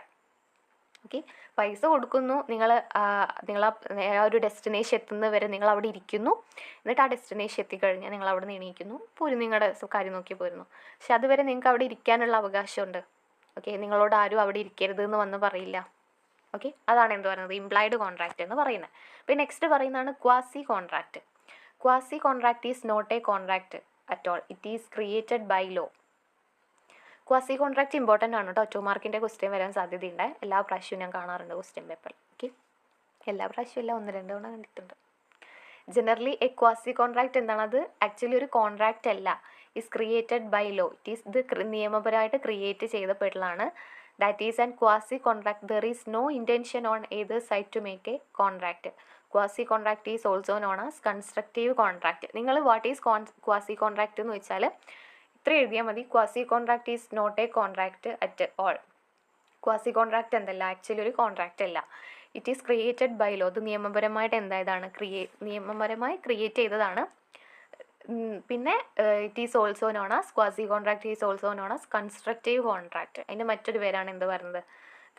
ഓക്കെ, പൈസ കൊടുക്കുന്നു, നിങ്ങൾ ആ ഒരു ഡെസ്റ്റിനേഷൻ എത്തുന്നവരെ നിങ്ങൾ അവിടെ ഇരിക്കുന്നു. എന്നിട്ട് ആ ഡെസ്റ്റിനേഷൻ എത്തിക്കഴിഞ്ഞാൽ നിങ്ങൾ അവിടെ നിന്ന് എണീക്കുന്നു, പോരും, നിങ്ങളുടെ കാര്യം നോക്കി പോരുന്നു. പക്ഷെ അതുവരെ നിങ്ങൾക്ക് അവിടെ ഇരിക്കാനുള്ള അവകാശമുണ്ട്. ഓക്കെ, നിങ്ങളോട് ആരും അവിടെ ഇരിക്കരുത് എന്ന് വന്ന് പറയില്ല. ഓക്കെ, അതാണ് എന്ത് പറയുന്നത്, ഇംപ്ലോയിഡ് കോൺട്രാക്റ്റ് എന്ന് പറയുന്നത്. പിന്നെ നെക്സ്റ്റ് പറയുന്നതാണ് quasi contract. Quasi contract is not a contract at all. It is created by law. Quasi contract important ആണ് കേട്ടോ. 2 മാർക്കിൻ്റെ ക്വസ്റ്റ്യൻ വരാൻ സാധ്യതയുണ്ട്. എല്ലാ പ്രാവശ്യവും ഞാൻ കാണാറുണ്ട് ക്വസ്റ്റ്യൻ പേപ്പർ. ഓക്കെ, എല്ലാ പ്രാവശ്യവും ഇല്ല, 1-2 തവണ കണ്ടിട്ടുണ്ട്. ജനറലി എ ക്വാസി കോൺട്രാക്റ്റ് എന്താണ്, അത് ആക്ച്വലി ഒരു കോൺട്രാക്റ്റ് അല്ല. Is created by law. ഇത് നിയമപരമായിട്ട് ക്രിയേറ്റ് ചെയ്തപ്പെടലാണ്. That is and quasi contract. There is no intention on either side to make a contract. Quasi contract is also known as constructive contract. നിങ്ങൾ what is quasi contract എന്ന് വെച്ചാൽ ഇത്ര എഴുതിയാൽ മതി. Quasi contract is not a contract at all. Quasi contract എന്തല്ല, actually ഒരു contract അല്ല. It is created by law. ഇത് നിയമപരമായിട്ട് എന്തായതാണ്, നിയമപരമായി ക്രിയേറ്റ് ചെയ്തതാണ്. പിന്നെ it is also known as quasi contract is also known as constructive contract. അതിൻ്റെ മറ്റൊരു പേരാണ് എന്ത് പറയുന്നത്,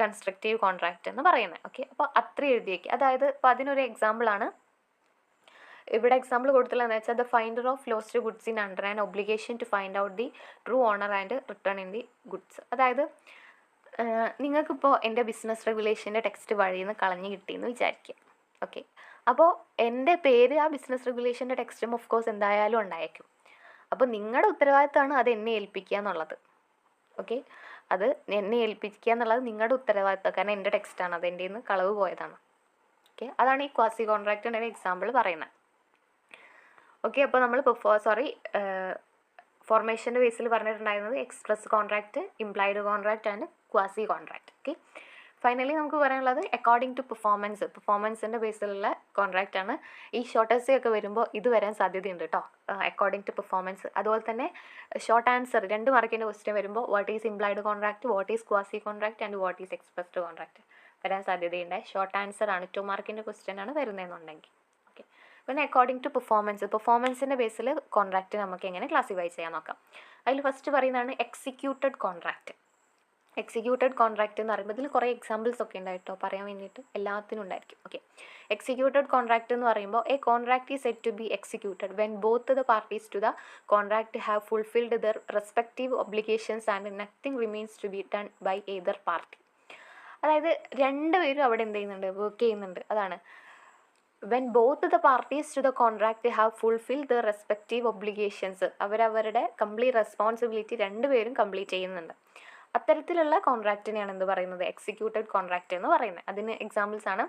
കൺസ്ട്രക്റ്റീവ് കോൺട്രാക്റ്റ് എന്ന് പറയുന്നത്. ഓക്കെ, അപ്പോൾ അത്ര എഴുതിയേക്ക്. അതായത് ഇപ്പോൾ അതിനൊരു എക്സാമ്പിളാണ് ഇവിടെ എക്സാമ്പിൾ കൊടുത്തില്ലെന്ന് വെച്ചാൽ the finder of lost goods in under an obligation to find out the true owner and return in the goods. അതായത് നിങ്ങൾക്കിപ്പോൾ എൻ്റെ ബിസിനസ് റെഗുലേഷൻ്റെ ടെക്സ്റ്റ് വഴിയിൽ നിന്ന് കളഞ്ഞ് കിട്ടിയെന്ന് വിചാരിക്കുക. ഓക്കെ, അപ്പോൾ എൻ്റെ പേര് ആ ബിസിനസ് റെഗുലേഷൻ്റെ ടെക്സ്റ്റും ഓഫ് കോഴ്സ് എന്തായാലും ഉണ്ടായേക്കും. അപ്പോൾ നിങ്ങളുടെ ഉത്തരവാദിത്തമാണ് അത് എന്നെ ഏൽപ്പിക്കുക എന്നുള്ളത്. ഓക്കെ, അത് എന്നെ ഏൽപ്പിക്കുക എന്നുള്ളത് നിങ്ങളുടെ ഉത്തരവാദിത്തം. കാരണം എൻ്റെ ടെക്സ്റ്റാണ്, അത് എൻ്റെ നിന്ന് കളവ് പോയതാണ്. ഓക്കെ, അതാണ് ഈ ക്വാസി കോൺട്രാക്റ്റിൻ്റെ ഒരു എക്സാമ്പിൾ പറയുന്നത്. ഓക്കെ, അപ്പോൾ നമ്മൾ ഫോർമേഷൻ്റെ ബേസിൽ പറഞ്ഞിട്ടുണ്ടായിരുന്നത് express contract, employed contract and quasi contract. Okay, finally നമുക്ക് പറയാനുള്ളത് അക്കോർഡിംഗ് ടു പെർഫോമൻസിൻ്റെ ബേസിലുള്ള കോൺട്രാക്റ്റ് ആണ്. ഈ ഷോർട്ട് എസ്സേ ഒക്കെ വരുമ്പോൾ ഇത് വരാൻ സാധ്യതയുണ്ട് കേട്ടോ, അക്കോർഡിംഗ് ടു പെർഫോമൻസ്. അതുപോലെ തന്നെ ഷോർട്ട് ആൻസർ 2 മാർക്കിൻ്റെ ക്വസ്റ്റ്യൻ വരുമ്പോൾ what is employed contract, what is quasi contract and what is expressed contract വരാൻ സാധ്യതയുണ്ട്. ഷോർട്ട് ആൻസർ ആണ്, 2 മാർക്കിൻ്റെ ക്വസ്റ്റ്യൻ ആണ് വരുന്നതെന്നുണ്ടെങ്കിൽ. ഓക്കെ, പിന്നെ അക്കോർഡിംഗ് ടു പെർഫോമൻസിൻ്റെ ബേസിൽ കോൺട്രാക്റ്റ് നമുക്ക് എങ്ങനെ ക്ലാസിഫൈ ചെയ്യാൻ നോക്കാം. അതിൽ ഫസ്റ്റ് പറയുന്നതാണ് എക്സിക്യൂട്ടഡ് കോൺട്രാക്റ്റ്. എക്സിക്യൂട്ടഡ് കോൺട്രാക്റ്റ് എന്ന് പറയുമ്പോൾ ഇതിൽ കുറേ എക്സാമ്പിൾസ് ഒക്കെ ഉണ്ടായിട്ടോ പറയാൻ വേണ്ടിയിട്ട്, എല്ലാത്തിനും ഉണ്ടായിരിക്കും. ഓക്കെ, എക്സിക്യൂട്ടഡ് കോൺട്രാക്റ്റ് എന്ന് പറയുമ്പോൾ a contract is set to be executed when both the parties to the contract have fulfilled their respective obligations and nothing remains to be done by either party. അതായത് 2 പേരും അവിടെ എന്ത് ചെയ്യുന്നുണ്ട്, work ചെയ്യുന്നുണ്ട്. അതാണ് when both the parties to the contract have fulfil the respective obligations. അവരവരുടെ complete responsibility 2 പേരും complete ചെയ്യുന്നുണ്ട്. അത്തരത്തിലുള്ള കോൺട്രാക്റ്റിനെയാണ് എന്ത് പറയുന്നത്, എക്സിക്യൂട്ടഡ് കോൺട്രാക്റ്റ് എന്ന് പറയുന്നത്. അതിന് എക്സാമ്പിൾസ് ആണ്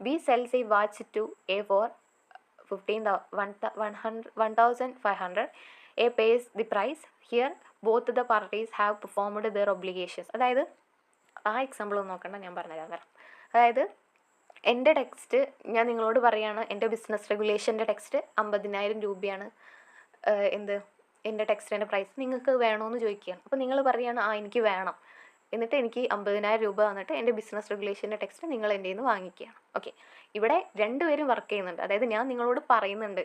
B sells a watch to A for 1,500, A pays the price, here both the parties have performed their obligations. അതായത് ആ എക്സാമ്പിൾ ഒന്നും നോക്കണ്ട, ഞാൻ പറഞ്ഞുതരാം കാരണം. അതായത് എൻ്റെ ടെക്സ്റ്റ് ഞാൻ നിങ്ങളോട് പറയുകയാണ്, എൻ്റെ ബിസിനസ് റെഗുലേഷൻ്റെ ടെക്സ്റ്റ് 50,000 രൂപയാണ് എൻ്റെ ടെക്സ്റ്റിൻ്റെ പ്രൈസ്, നിങ്ങൾക്ക് വേണമെന്ന് ചോദിക്കുകയാണ്. അപ്പോൾ നിങ്ങൾ പറയുകയാണ് എനിക്ക് വേണം, എന്നിട്ട് എനിക്ക് 50,000 രൂപ വന്നിട്ട് എൻ്റെ ബിസിനസ് റെഗുലേഷൻ്റെ ടെക്സ്റ്റ് നിങ്ങൾ എൻ്റെ നിന്ന് വാങ്ങിക്കുകയാണ്. ഓക്കെ, ഇവിടെ രണ്ടുപേരും വർക്ക് ചെയ്യുന്നുണ്ട്. അതായത് ഞാൻ നിങ്ങളോട് പറയുന്നുണ്ട്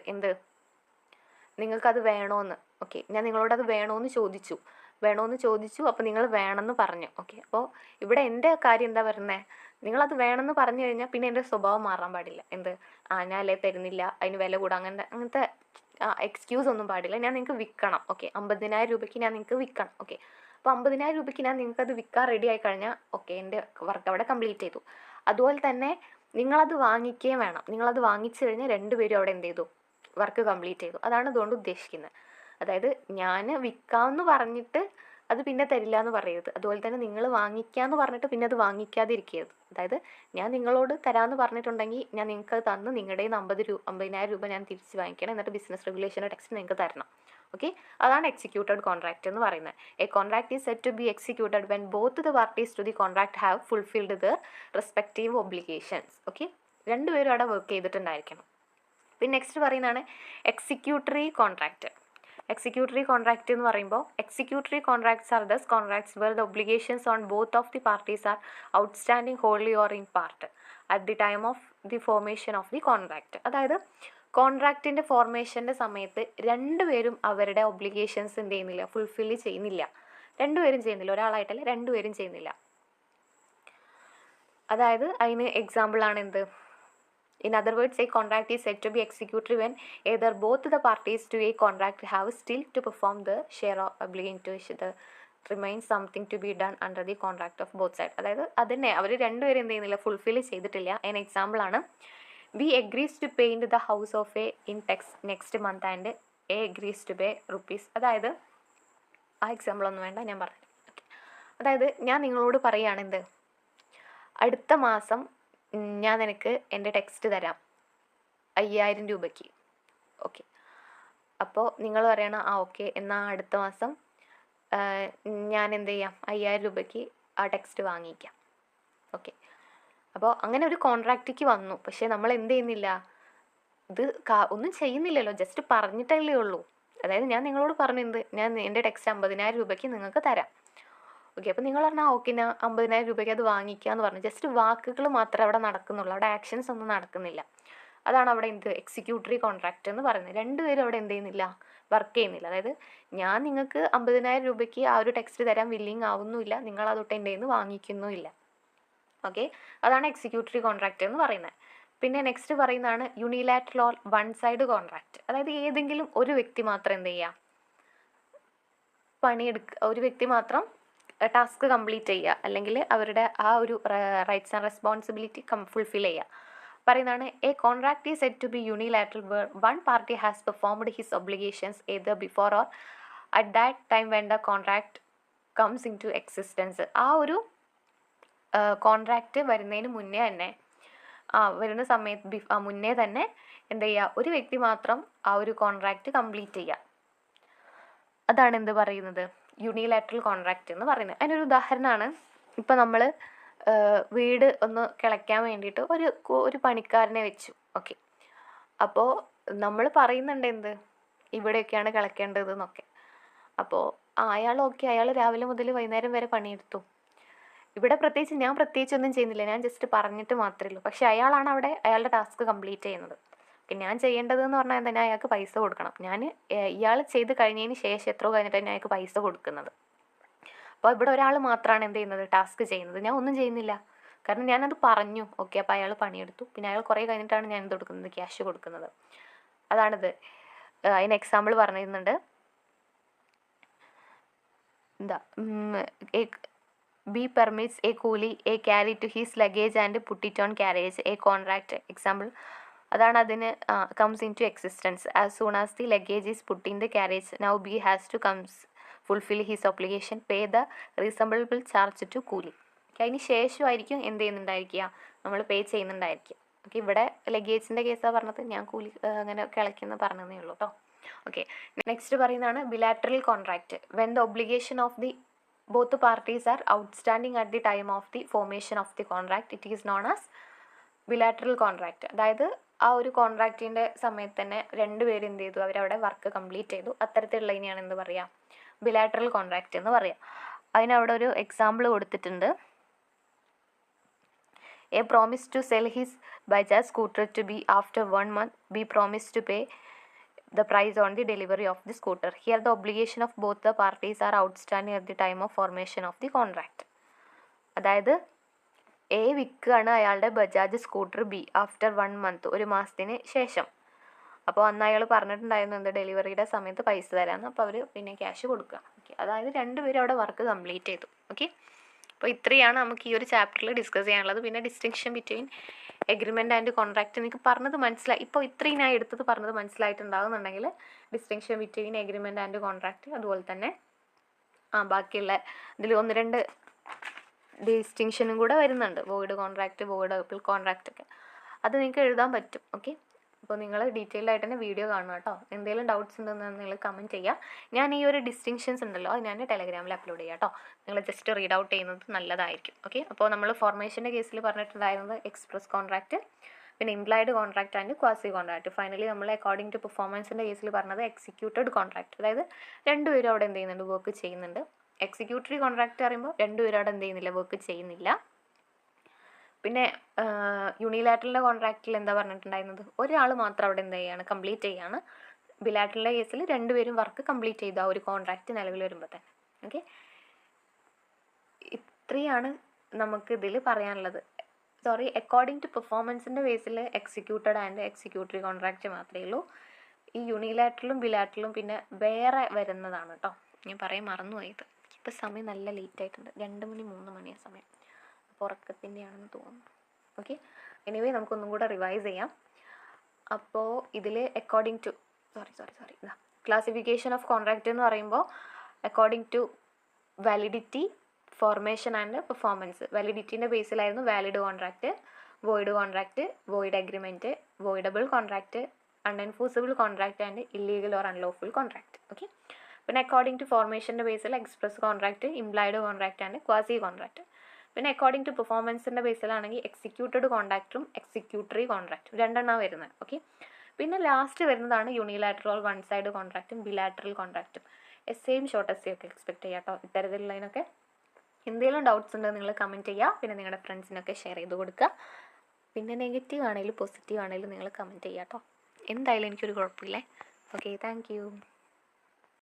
നിങ്ങൾക്കത് വേണമെന്ന്. ഓക്കെ, ഞാൻ നിങ്ങളോട് അത് വേണമെന്ന് ചോദിച്ചു, അപ്പോൾ നിങ്ങൾ വേണമെന്ന് പറഞ്ഞു. ഓക്കെ, അപ്പോൾ ഇവിടെ എൻ്റെ കാര്യം എന്താ പറയുന്നത്, നിങ്ങളത് വേണമെന്ന് പറഞ്ഞു കഴിഞ്ഞാൽ പിന്നെ എൻ്റെ സ്വഭാവം മാറാൻ പാടില്ല. ഞാനല്ലേ തരുന്നില്ല, അതിന് വില കൂടാ, അങ്ങനത്തെ എക്സ്ക്യൂസ് ഒന്നും പാടില്ല. ഞാൻ നിങ്ങൾക്ക് വിൽക്കണം. ഓക്കെ, 50,000 രൂപയ്ക്ക് ഞാൻ നിങ്ങൾക്ക് വിൽക്കണം. ഓക്കെ, അപ്പോൾ 50,000 രൂപയ്ക്ക് ഞാൻ നിങ്ങൾക്ക് അത് വിൽക്കാൻ റെഡി ആയി കഴിഞ്ഞാൽ ഓക്കെ, എൻ്റെ വർക്ക് അവിടെ കംപ്ലീറ്റ് ചെയ്തു. അതുപോലെ തന്നെ നിങ്ങളത് വാങ്ങിക്കുകയും വേണം. നിങ്ങളത് വാങ്ങിച്ചു കഴിഞ്ഞാൽ രണ്ടുപേരും അവിടെ എന്ത് ചെയ്തു, വർക്ക് കംപ്ലീറ്റ് ചെയ്തു. അതാണ് അതുകൊണ്ട് ഉദ്ദേശിക്കുന്നത്. അതായത് ഞാൻ വിൽക്കാമെന്ന് പറഞ്ഞിട്ട് അത് പിന്നെ തരില്ല എന്ന് പറയരുത്. അതുപോലെ തന്നെ നിങ്ങൾ വാങ്ങിക്കാമെന്ന് പറഞ്ഞിട്ട് പിന്നെ അത് വാങ്ങിക്കാതിരിക്കരുത്. അതായത് ഞാൻ നിങ്ങളോട് തരാമെന്ന് പറഞ്ഞിട്ടുണ്ടെങ്കിൽ ഞാൻ നിങ്ങൾക്ക് അത് തന്ന് നിങ്ങളുടെ 50,000 രൂപ ഞാൻ തിരിച്ച് വാങ്ങിക്കണം, എന്നിട്ട് ബിസിനസ് റെഗുലേഷൻ്റെ ടെക്സ്റ്റ് നിങ്ങൾക്ക് തരണം. ഓക്കെ, അതാണ് എക്സിക്യൂട്ടഡ് കോൺട്രാക്റ്റ് എന്ന് പറയുന്നത്. A contract is set to be executed when both the parties to the contract have fulfilled their respective obligations. Okay, രണ്ടുപേരും അവിടെ വർക്ക് ചെയ്തിട്ടുണ്ടായിരിക്കണം. പിന്നെ നെക്സ്റ്റ് പറയുന്നതാണ് എക്സിക്യൂട്ടറി കോൺട്രാക്റ്റ്. എക്സിക്യൂട്ടറി കോൺട്രാക്റ്റ് എന്ന് പറയുമ്പോൾ executory contracts are thus contracts where the obligations on both of the parties are outstanding wholly or in part at the time of the formation of the contract. അതായത് കോൺട്രാക്റ്റിൻ്റെ ഫോർമേഷൻ്റെ സമയത്ത് രണ്ടുപേരും അവരുടെ obligations എന്ത് ചെയ്യുന്നില്ല, fulfil ചെയ്യുന്നില്ല. രണ്ടുപേരും ചെയ്യുന്നില്ല, ഒരാളായിട്ടല്ല, രണ്ടുപേരും ചെയ്യുന്നില്ല. അതായത് അതിന് എക്സാമ്പിളാണ് In other words, a contract is said to be executed when either both the parties to a contract have still to perform the share of obligation to the remains something to be done under the contract of both sides. അതായത് അതിനെ അവർ രണ്ടുപേരും എന്ത് ചെയ്യുന്നില്ല, fulfil ചെയ്തിട്ടില്ല. അതിന് എക്സാമ്പിളാണ് B agrees to paint the house of a in next month and A agrees to pay rupees. അതായത് ആ എക്സാമ്പിളൊന്നും വേണ്ട, ഞാൻ പറഞ്ഞു. അതായത് ഞാൻ നിങ്ങളോട് പറയുകയാണ് അടുത്ത മാസം ഞാൻ നിനക്ക് എൻ്റെ ടെക്സ്റ്റ് തരാം 5,000 രൂപയ്ക്ക്. ഓക്കെ, അപ്പോൾ നിങ്ങൾ പറയണം ഓക്കെ, എന്നാൽ അടുത്ത മാസം ഞാൻ എന്ത് ചെയ്യാം, 5,000 രൂപയ്ക്ക് ആ ടെക്സ്റ്റ് വാങ്ങിക്കാം. ഓക്കെ, അപ്പോൾ അങ്ങനെ ഒരു കോൺട്രാക്റ്റിക്ക് വന്നു. പക്ഷേ നമ്മൾ എന്ത് ചെയ്യുന്നില്ല, ഇത് ഒന്നും ചെയ്യുന്നില്ലല്ലോ, ജസ്റ്റ് പറഞ്ഞിട്ടല്ലേ ഉള്ളൂ. അതായത് ഞാൻ നിങ്ങളോട് പറഞ്ഞു ഞാൻ എൻ്റെ ടെക്സ്റ്റ് 50,000 രൂപയ്ക്ക് നിങ്ങൾക്ക് തരാം. ഓക്കെ, അപ്പോൾ നിങ്ങൾ പറഞ്ഞാൽ ഓക്കെ ഞാൻ 50,000 രൂപയ്ക്ക് അത് വാങ്ങിക്കാമെന്ന് പറഞ്ഞു. ജസ്റ്റ് വാക്കുകൾ മാത്രമേ അവിടെ നടക്കുന്നുള്ളൂ, അവിടെ ആക്ഷൻസ് ഒന്നും നടക്കുന്നില്ല. അതാണ് അവിടെ എക്സിക്യൂട്ടറി കോൺട്രാക്റ്റ് എന്ന് പറയുന്നത്. രണ്ടുപേരും അവിടെ എന്ത് ചെയ്യുന്നില്ല, വർക്ക് ചെയ്യുന്നില്ല. അതായത് ഞാൻ നിങ്ങൾക്ക് 50,000 രൂപയ്ക്ക് ആ ഒരു ടെക്സ്റ്റ് തരാൻ വില്ലിങ് ആവുന്നുമില്ല, നിങ്ങൾ അതൊട്ട് എൻ്റെ നിന്ന് വാങ്ങിക്കുന്നുമില്ല. ഓക്കെ, അതാണ് എക്സിക്യൂട്ടറി കോൺട്രാക്റ്റ് എന്ന് പറയുന്നത്. പിന്നെ നെക്സ്റ്റ് പറയുന്നതാണ് unilateral or one side contract. അതായത് ഏതെങ്കിലും ഒരു വ്യക്തി മാത്രം എന്ത് ചെയ്യുക, ഒരു വ്യക്തി മാത്രം ടാസ്ക് കംപ്ലീറ്റ് ചെയ്യുക, അല്ലെങ്കിൽ അവരുടെ ആ ഒരു റൈറ്റ്സ് ആൻഡ് റെസ്പോൺസിബിലിറ്റി ഫുൾഫിൽ ചെയ്യുക. പറയുന്നതാണ് a contract is set to be unilateral where one party has performed his obligations either before or at that time when the contract comes into existence. ആ ഒരു contract വരുന്നതിന് മുന്നേ തന്നെ വരുന്ന സമയത്ത് മുന്നേ തന്നെ എന്ത് ചെയ്യുക, ഒരു വ്യക്തി മാത്രം ആ ഒരു കോൺട്രാക്റ്റ് കംപ്ലീറ്റ് ചെയ്യുക. അതാണ് എന്ത് പറയുന്നത്, യൂണിലാറ്ററൽ കോൺട്രാക്റ്റ് എന്ന് പറയുന്നത്. അതിനൊരു ഉദാഹരണമാണ്, ഇപ്പം നമ്മൾ വീട് ഒന്ന് കിളയ്ക്കാൻ വേണ്ടിയിട്ട് ഒരു പണിക്കാരനെ വെച്ചു. ഓക്കെ, അപ്പോൾ നമ്മൾ പറയുന്നുണ്ട് ഇവിടെയൊക്കെയാണ് കിളയ്ക്കേണ്ടത് എന്നൊക്കെ. അപ്പോൾ അയാൾ രാവിലെ മുതൽ വൈകുന്നേരം വരെ പണിയെടുത്തു. ഇവിടെ ഞാൻ പ്രത്യേകിച്ചൊന്നും ചെയ്യുന്നില്ല, ഞാൻ ജസ്റ്റ് പറഞ്ഞിട്ട് മാത്രമേ ഉള്ളൂ. പക്ഷേ അയാളാണ് അവിടെ അയാളുടെ ടാസ്ക് കംപ്ലീറ്റ് ചെയ്യുന്നത്. ഞാൻ ചെയ്യേണ്ടതെന്ന് പറഞ്ഞാൽ തന്നെ അയാൾക്ക് പൈസ കൊടുക്കണം. ഇയാൾ ചെയ്ത് കഴിഞ്ഞതിന് ശേഷം എത്രയോ കഴിഞ്ഞിട്ട് തന്നെ അയാൾക്ക് പൈസ കൊടുക്കുന്നത്. അപ്പോൾ ഇവിടെ ഒരാൾ മാത്രമാണ് എന്ത് ചെയ്യുന്നത്, ടാസ്ക് ചെയ്യുന്നത്. ഞാൻ ഒന്നും ചെയ്യുന്നില്ല, കാരണം ഞാനത് പറഞ്ഞു. ഓക്കെ, അപ്പോൾ അയാൾ പണിയെടുത്തു, പിന്നെ അയാൾ കുറേ കഴിഞ്ഞിട്ടാണ് ഞാൻ എന്ത് കൊടുക്കുന്നത്, ക്യാഷ് കൊടുക്കുന്നത്. അതാണിത്. അതിന് example പറഞ്ഞിരുന്നുണ്ട്. B permits a coolie a carry to his luggage and put it on carriage. A contract example അതാണ് അതിന് comes into existence as soon as the luggage is put in the carriage. Now B has to comes fulfil his obligation, pay the reasonable charge to കൂലി. ഓക്കെ, അതിന് ശേഷമായിരിക്കും എന്ത് ചെയ്യുന്നുണ്ടായിരിക്കുക, നമ്മൾ പേ ചെയ്യുന്നുണ്ടായിരിക്കുക. Okay, ഇവിടെ ലഗേജിൻ്റെ കേസാണ് പറഞ്ഞത്, ഞാൻ കൂലി അങ്ങനെ കിളയ്ക്കുന്നു പറഞ്ഞതേ ഉള്ളൂ കേട്ടോ. ഓക്കെ, നെക്സ്റ്റ് പറയുന്നതാണ് bilateral contract. When the obligation of the both parties are outstanding at the time of the formation of the contract, it is known as bilateral contract. അതായത് ആ ഒരു കോൺട്രാക്റ്റിൻ്റെ സമയത്ത് തന്നെ രണ്ടുപേരും എന്ത് ചെയ്തു, അവരവിടെ വർക്ക് കംപ്ലീറ്റ് ചെയ്തു. അത്തരത്തിലുള്ളതിനെയാണ് എന്ത് പറയുക, ബിലാറ്ററൽ കോൺട്രാക്റ്റ് എന്ന് പറയാം. അതിനവിടെ ഒരു എക്സാമ്പിൾ കൊടുത്തിട്ടുണ്ട്. A promise to sell his Bajaj scooter to be after 1 month, B promised to pay the price on the delivery of the scooter. Here the obligation of both the parties are outstanding at the time of formation of the contract. അതായത് A വിൽക്കുകയാണ് അയാളുടെ Bajaj scooter B after 1 month, ഒരു മാസത്തിന് ശേഷം. അപ്പോൾ അന്ന് അയാൾ പറഞ്ഞിട്ടുണ്ടായിരുന്നു എന്ത്, ഡെലിവറിയുടെ സമയത്ത് പൈസ തരാമെന്ന്. അപ്പോൾ അവർ പിന്നെ ക്യാഷ് കൊടുക്കുക. ഓക്കെ, അതായത് രണ്ടുപേരും അവിടെ വർക്ക് കംപ്ലീറ്റ് ചെയ്തു. ഓക്കെ, അപ്പോൾ ഇത്രയാണ് നമുക്ക് ഈ ഒരു ചാപ്റ്ററിൽ ഡിസ്കസ് ചെയ്യാനുള്ളത്. പിന്നെ distinction between agreement and contract നിങ്ങൾക്ക് പറഞ്ഞത് മനസ്സിലായി. ഇപ്പോൾ ഇത്രയും ഞാൻ എടുത്തത് പറഞ്ഞത് മനസ്സിലായിട്ടുണ്ടാകുന്നുണ്ടെങ്കിൽ distinction between agreement and contract, അതുപോലെ തന്നെ ബാക്കിയുള്ള ഇതിൽ 1-2 ഡിസ്റ്റിങ്ഷനും കൂടെ വരുന്നുണ്ട്. വോയിഡ് കോൺട്രാക്റ്റ്, വോയിഡബിൾ കോൺട്രാക്റ്റ് ഒക്കെ, അത് നിങ്ങൾക്ക് എഴുതാൻ പറ്റും. ഓക്കെ, അപ്പോൾ നിങ്ങൾ ഡീറ്റെയിൽഡ് ആയിട്ട് തന്നെ വീഡിയോ കാണുക കേട്ടോ. എന്തെങ്കിലും ഡൗട്ട്സ് ഉണ്ടെന്ന് നിങ്ങൾ കമൻറ്റ് ചെയ്യുക. ഞാൻ ഈ ഒരു ഡിസ്റ്റിങ്ഷൻസ് ഉണ്ടല്ലോ അത് ഞാൻ ടെലഗ്രാമിൽ അപ്ലോഡ് ചെയ്യാം കേട്ടോ. നിങ്ങൾ ജസ്റ്റ് റീഡ് ഔട്ട് ചെയ്യുന്നത് നല്ലതായിരിക്കും. ഓക്കെ, അപ്പോൾ നമ്മൾ ഫോർമേഷൻ്റെ കേസിൽ പറഞ്ഞിട്ടുണ്ടായിരുന്നത് എക്സ്പ്രസ് കോൺട്രാക്റ്റ്, പിന്നെ implied contract and quasi contract. Finally നമ്മൾ അക്കോർഡിംഗ് ടു പെർഫോമൻസിൻ്റെ കേസിൽ പറഞ്ഞത് എക്സിക്യൂട്ടഡ് കോൺട്രാക്റ്റ്. അതായത് രണ്ടുപേരും അവിടെ എന്ത് ചെയ്യുന്നുണ്ട്, വർക്ക് ചെയ്യുന്നുണ്ട്. എക്സിക്യൂട്ടറി കോൺട്രാക്റ്റ് പറയുമ്പോൾ രണ്ടുപേരും അവിടെ എന്ത് ചെയ്യുന്നില്ല, വർക്ക് ചെയ്യുന്നില്ല. പിന്നെ യൂണിലാറ്ററലിൻ്റെ കോൺട്രാക്റ്റിൽ എന്താ പറഞ്ഞിട്ടുണ്ടായിരുന്നത്, ഒരാൾ മാത്രം അവിടെ എന്ത് ചെയ്യുകയാണ്, കംപ്ലീറ്റ് ചെയ്യുകയാണ്. ബിലാറ്ററലിൻ്റെ കേസിൽ രണ്ടുപേരും വർക്ക് കംപ്ലീറ്റ് ചെയ്തു ആ ഒരു കോൺട്രാക്റ്റ് നിലവിൽ വരുമ്പോൾ തന്നെ. ഓക്കെ, ഇത്രയാണ് നമുക്ക് ഇതിൽ പറയാനുള്ളത്. അക്കോർഡിംഗ് ടു പെർഫോമൻസിൻ്റെ ബേസിൽ എക്സിക്യൂട്ടഡ് ആൻഡ് എക്സിക്യൂട്ടറി കോൺട്രാക്റ്റ് മാത്രമേ ഉള്ളൂ. ഈ യൂണിലാറ്ററലും ബിലാറ്ററലും പിന്നെ വേറെ വരുന്നതാണ് കേട്ടോ. ഞാൻ പറയാൻ മറന്നുപോയത്. ഇപ്പോൾ സമയം നല്ല ലേറ്റ് ആയിട്ടുണ്ട്, 2 മണി 3 മണിയാണ് സമയം. ഉറക്കത്തിൻ്റെ ആണെന്ന് തോന്നുന്നു. ഓക്കെ, എനിവേ നമുക്കൊന്നും കൂടെ റിവൈസ് ചെയ്യാം. അപ്പോൾ ഇതിൽ according to classification of contract എന്ന് പറയുമ്പോൾ according to validity, formation and performance. വാലിഡിറ്റീൻ്റെ ബേസിലായിരുന്നു valid contract, void contract, void agreement, voidable contract, unenforceable contract and illegal or unlawful contract. Okay, പിന്നെ അക്കോർഡിംഗ് ടു ഫോർമേഷൻ്റെ ബേസിൽ express contract, implied contract and quasi contract. പിന്നെ according to പെർഫോമൻസിൻ്റെ ബേസിലാണെങ്കിൽ executed കോൺട്രാക്റ്റും executory കോൺട്രാക്റ്റും 2 വരുന്നത്. ഓക്കെ, പിന്നെ ലാസ്റ്റ് വരുന്നതാണ് യൂണിലാറ്ററൽ വൺ സൈഡ് കോൺട്രാക്റ്റും ബിലാറ്ററൽ കോൺട്രാക്റ്റും. എസ്സേയും ഷോർട്ട് എസ്സേയും ഒക്കെ എക്സ്പെക്ട് ചെയ്യാം കേട്ടോ. ഇത്തരത്തിലുള്ളതിനൊക്കെ എന്തെങ്കിലും ഡൗട്ട്സ് ഉണ്ടെങ്കിൽ നിങ്ങൾ കമൻറ്റ് ചെയ്യുക. പിന്നെ നിങ്ങളുടെ ഫ്രണ്ട്സിനൊക്കെ ഷെയർ ചെയ്ത് കൊടുക്കുക. പിന്നെ നെഗറ്റീവ് ആണെങ്കിലും പോസിറ്റീവ് ആണെങ്കിലും നിങ്ങൾ കമൻറ്റ് ചെയ്യുക കേട്ടോ. എന്തായാലും എനിക്കൊരു കുഴപ്പമില്ലേ. Okay, thank you.